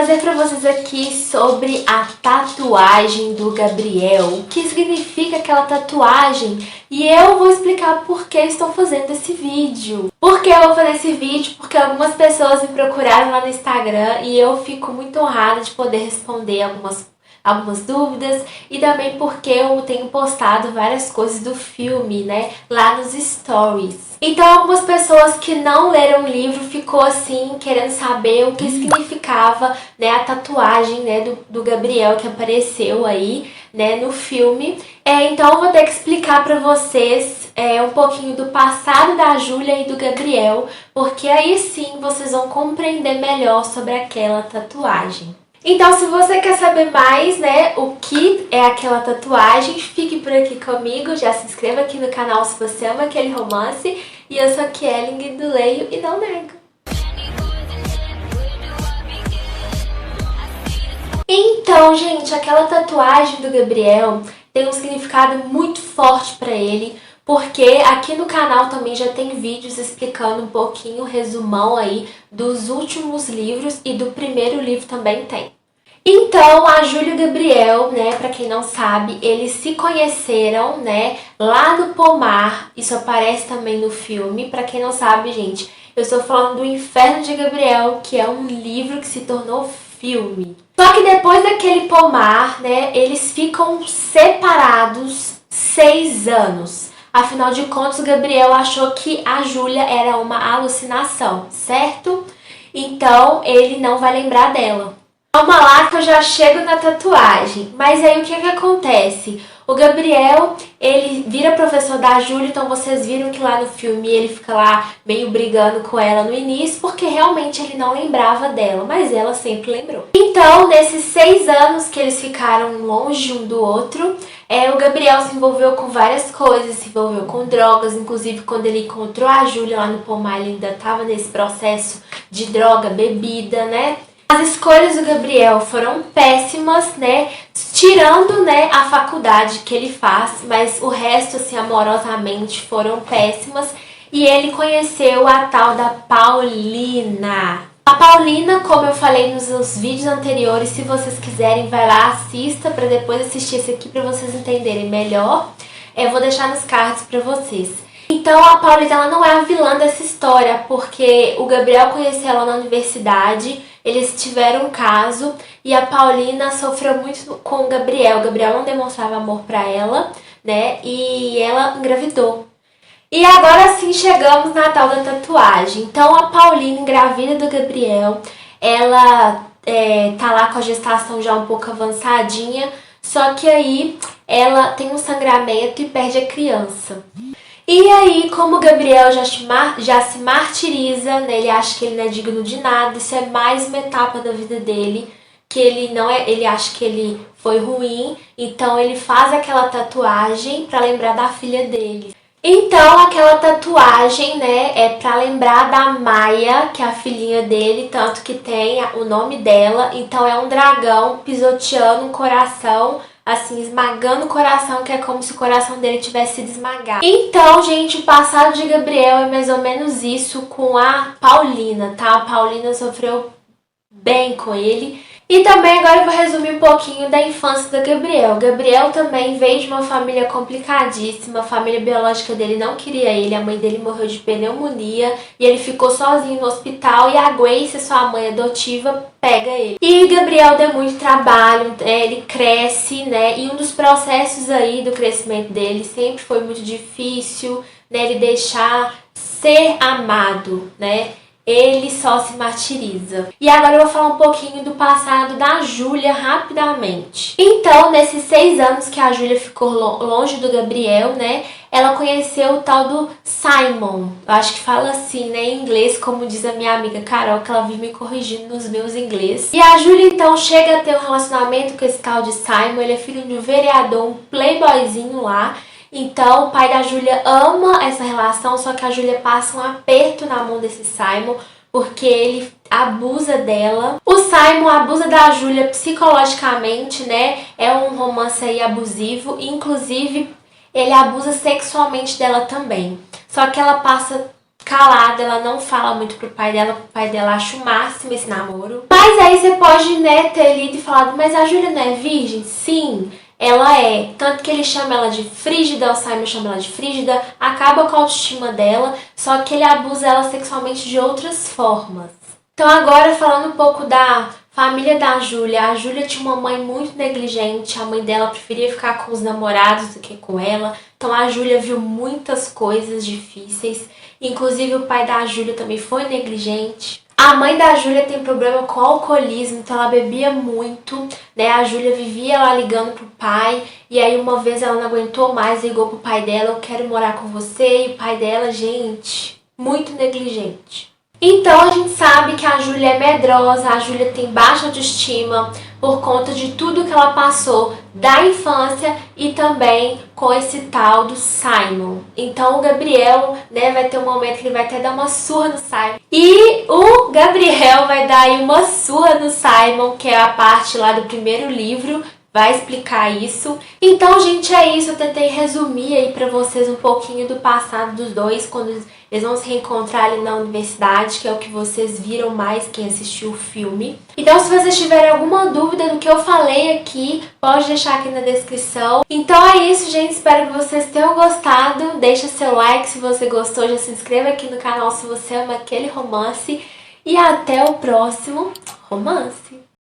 trazer para vocês aqui sobre a tatuagem do Gabriel, o que significa aquela tatuagem, e eu vou explicar por que estou fazendo esse vídeo. Por que eu vou fazer esse vídeo? Porque algumas pessoas me procuraram lá no Instagram e eu fico muito honrada de poder responder algumas dúvidas, e também porque eu tenho postado várias coisas do filme, né, lá nos stories. Então algumas pessoas que não leram o livro ficou assim, querendo saber o que significava, né, a tatuagem, né, do Gabriel que apareceu aí, né, no filme. Então eu vou ter que explicar pra vocês um pouquinho do passado da Júlia e do Gabriel, porque aí sim vocês vão compreender melhor sobre aquela tatuagem. Então, se você quer saber mais, né, o que é aquela tatuagem, fique por aqui comigo, já se inscreva aqui no canal se você ama aquele romance. E eu sou a Kelling do Leio e Não Nego. Então, gente, aquela tatuagem do Gabriel tem um significado muito forte pra ele, porque aqui no canal também já tem vídeos explicando um pouquinho, resumão aí dos últimos livros, e do primeiro livro também tem. Então, a Júlia e o Gabriel, né, pra quem não sabe, eles se conheceram, né, lá no pomar. Isso aparece também no filme. Pra quem não sabe, gente, eu estou falando do Inferno de Gabriel, que é um livro que se tornou filme. Só que depois daquele pomar, né, eles ficam separados 6 anos. Afinal de contas, o Gabriel achou que a Júlia era uma alucinação, certo? Então, ele não vai lembrar dela. Calma lá que eu já chego na tatuagem. Mas aí o que acontece? O Gabriel, ele vira professor da Júlia, então vocês viram que lá no filme ele fica lá meio brigando com ela no início, porque realmente ele não lembrava dela, mas ela sempre lembrou. Então, nesses 6 anos que eles ficaram longe um do outro, o Gabriel se envolveu com várias coisas, se envolveu com drogas, inclusive quando ele encontrou a Júlia lá no pomar, ele ainda estava nesse processo de droga, bebida, né? As escolhas do Gabriel foram péssimas, né? Tirando, né, a faculdade que ele faz, mas o resto, assim, amorosamente, foram péssimas. E ele conheceu a tal da Paulina. A Paulina, como eu falei nos vídeos anteriores, se vocês quiserem, vai lá, assista, para depois assistir esse aqui para vocês entenderem melhor. Eu vou deixar nos cards para vocês. Então a Paulina, ela não é a vilã dessa história, porque o Gabriel conheceu ela na universidade, eles tiveram um caso e a Paulina sofreu muito com o Gabriel. O Gabriel não demonstrava amor pra ela, né? E ela engravidou. E agora sim chegamos na tal da tatuagem. Então a Paulina, engravida do Gabriel, ela tá lá com a gestação já um pouco avançadinha, só que aí ela tem um sangramento e perde a criança. E aí, como o Gabriel já se martiriza, né, ele acha que ele não é digno de nada, isso é mais uma etapa da vida dele, que ele acha que ele foi ruim, então ele faz aquela tatuagem para lembrar da filha dele. Então, aquela tatuagem, né, é para lembrar da Maia, que é a filhinha dele, tanto que tem o nome dela, então é um dragão pisoteando um coração, assim, esmagando o coração, que é como se o coração dele tivesse sido esmagado. Então, gente, o passado de Gabriel é mais ou menos isso com a Paulina, tá? A Paulina sofreu bem com ele. E também agora eu vou resumir um pouquinho da infância do Gabriel. Gabriel também veio de uma família complicadíssima, a família biológica dele não queria ele, a mãe dele morreu de pneumonia e ele ficou sozinho no hospital, e a Grace, sua mãe adotiva, pega ele. E o Gabriel deu muito trabalho, ele cresce, né, e um dos processos aí do crescimento dele sempre foi muito difícil, né, ele deixar ser amado, né. Ele só se martiriza. E agora eu vou falar um pouquinho do passado da Júlia rapidamente. Então, nesses 6 anos que a Júlia ficou longe do Gabriel, né, ela conheceu o tal do Simon. Eu acho que fala assim, né, em inglês, como diz a minha amiga Carol, que ela vive me corrigindo nos meus inglês. E a Júlia, então, chega a ter um relacionamento com esse tal de Simon. Ele é filho de um vereador, um playboyzinho lá. Então, o pai da Júlia ama essa relação, só que a Júlia passa um aperto na mão desse Simon, porque ele abusa dela. O Simon abusa da Júlia psicologicamente, né? É um romance aí abusivo, e inclusive ele abusa sexualmente dela também. Só que ela passa calada, ela não fala muito pro pai dela, o pai dela acha o máximo esse namoro. Mas aí você pode, né, ter lido e falado, mas a Júlia não é virgem? Sim, ela é. Tanto que ele chama ela de frígida, o Simon chama ela de frígida, acaba com a autoestima dela, só que ele abusa ela sexualmente de outras formas. Então agora falando um pouco da família da Júlia. A Júlia tinha uma mãe muito negligente, a mãe dela preferia ficar com os namorados do que com ela. Então a Júlia viu muitas coisas difíceis, inclusive o pai da Júlia também foi negligente. A mãe da Júlia tem problema com alcoolismo, então ela bebia muito, né? A Júlia vivia lá ligando pro pai, e aí uma vez ela não aguentou mais, ligou pro pai dela, eu quero morar com você, e o pai dela, gente, muito negligente. Então a gente sabe que a Júlia é medrosa, a Júlia tem baixa autoestima por conta de tudo que ela passou da infância e também com esse tal do Simon. Então o Gabriel, né, vai ter um momento que ele vai até dar uma surra no Simon. E o Gabriel vai dar aí uma surra no Simon, que é a parte lá do primeiro livro, vai explicar isso. Então, gente, é isso. Eu tentei resumir aí pra vocês um pouquinho do passado dos dois, quando eles vão se reencontrar ali na universidade, que é o que vocês viram mais quem assistiu o filme. Então, se vocês tiverem alguma dúvida do que eu falei aqui, pode deixar aqui na descrição. Então é isso, gente. Espero que vocês tenham gostado. Deixa seu like se você gostou, já se inscreva aqui no canal se você ama aquele romance. E até o próximo romance!